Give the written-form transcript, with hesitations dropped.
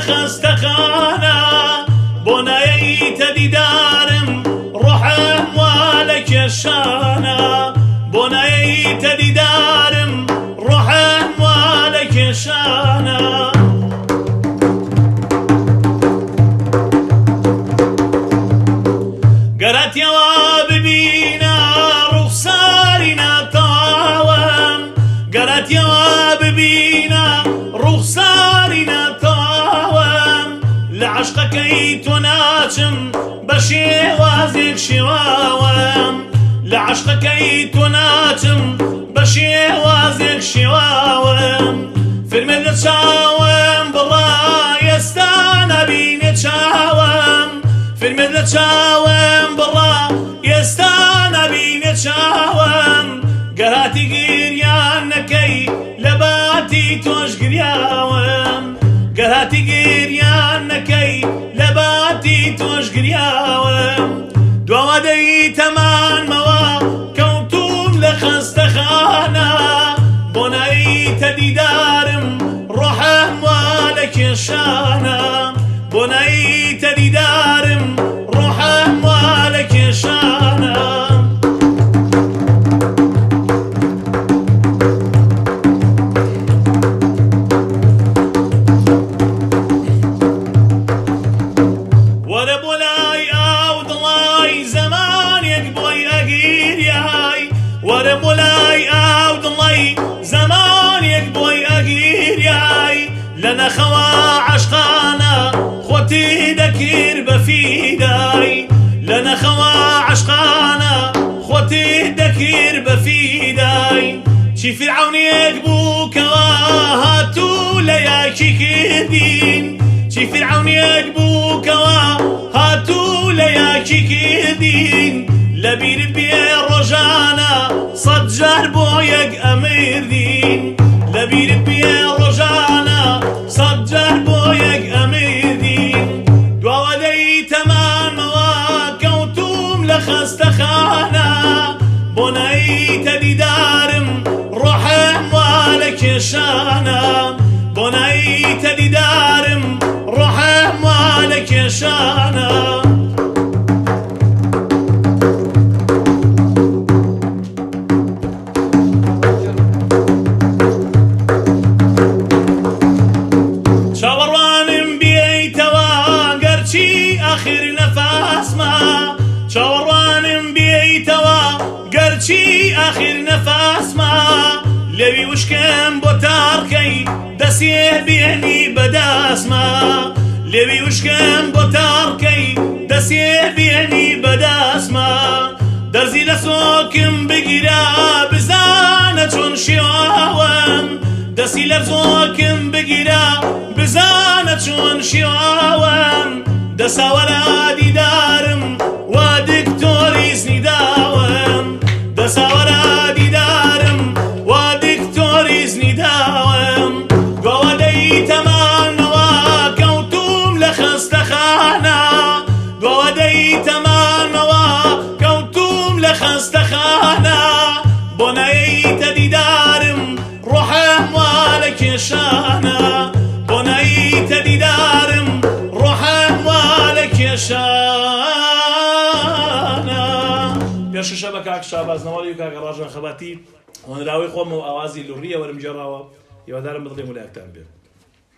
خستخانە بۆ نایەیتە دیدارم ڕۆحم وا لە کێشانە بۆ نایەیتە دیدارم ڕۆحم وا لە کێشانە گەراتیەوە ببینە ڕوخساری ناتەواوم گەراتیەوە ببینە ڕوخساری ناتەواوم لە عەشقەکەی تۆ ناچم بە شێوازێک شێواوم لە عەشقەکەی تۆ ناچم بە شێوازێک شێواوم فرمێ لە چاوم بڵا ئێستا نەبینێ چاوم فرمێ لە چاوم بڵا ئێستا نەبینێ چاوم گەراتی گریان نەکەی لە باتی تۆش گریاوم گەراتی گریان نەکەی لە باتی تۆش گریاوم دواوە دەیتەمانمەوە کەوتوم لە خەستەخانە بۆ نایتە دیدارم ڕۆحم وا لە کێشانە بۆ نایتە دیدارم ڕۆحم وا لە کێشانە وەرە بۆ لای ئاو دڵای زەمانێک بۆی ئەگیریای وەرە بۆ لای ئاو دڵی زەمانێک بۆی ئەگیریای لە نەخەوە عەشقانە خۆتی دەکرد بە فیدای لە نەخەوە عەشقانە خۆتی دەکرد بە فیدای چی فرعەونێک بوو کەوا هاتوو لە یاکی کردین چی فرعەونێک بوو کەوا هاتوو لە یاکی کردین لەبیرت بێ ڕۆژانە سەد جار بۆ یەک ئەمردین لەبیرت بێ ڕۆژانە سەد جار بۆ یەک ئەمردین دواوە دەیتەمانمەوە کەوتوم لە خەستەخانە بۆ نایتە دیدارم ڕۆحم وا لە کێشانە بۆ نایتە دیدارم ڕۆحم وا لە کێشانە چاوەڕوانم بێیتەوە گەرچی ئاخر نەفاسمە چاوەڕوانم بێیتەوە گەرچی ئاخر نەفاسمە لەوی وشکم بۆ تاڕکەی دەسێ بێنی بەداسمە لەوی وشکم بۆ تاڕکەی دەسێ بێنی بەداسمە دەرزی لە سۆکم بگیرە بزانە چۆن شێواوم دەستی لە زۆکم بگیرە بزانە چۆن شێواوم دەساوەرە دیدارم وا دکتۆری زنیداوم دەساوەرە دیدارم وا دکتۆری زنیداوم دواوە دەیتەمانمەوە کەوتوم لە خەستەخانە دواوە دەیتەمانمەوە کەوتوم لە خەستەخانە بۆ نایتە دیدارم ڕۆحم وا لە کێشانە بۆ نایتە دیدارم ڕۆحم وا لە کێشانە پێششە بە کاک شابازنەوەڵی و کاکە ڕاژان خەباتی هۆنراوی خۆم و ئاوازی لوڕیە وەرم جێڕاوە هیوادارم بدڵێم و لایەکتان بێ